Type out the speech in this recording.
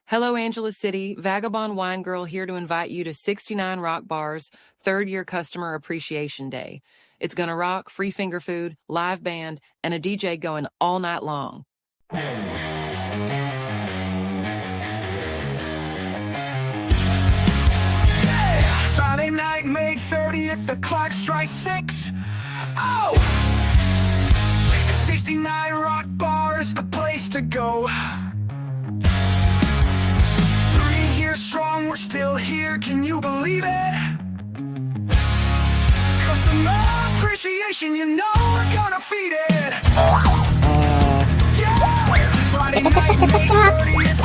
Hello, Angeles City. Vagabond Wine Girl here to invite you to 69 Rock Bar's third-year Customer Appreciation Day. It's gonna rock, free finger food, live band, and a DJ going all night long. Friday night, May 30th, the clock strikes 6. Oh! 69 Rock Bar is the place to go. 3 years strong, we're still here, can you believe it? Customer appreciation, you know we're gonna feed it. Yeah! Friday night, May 30th,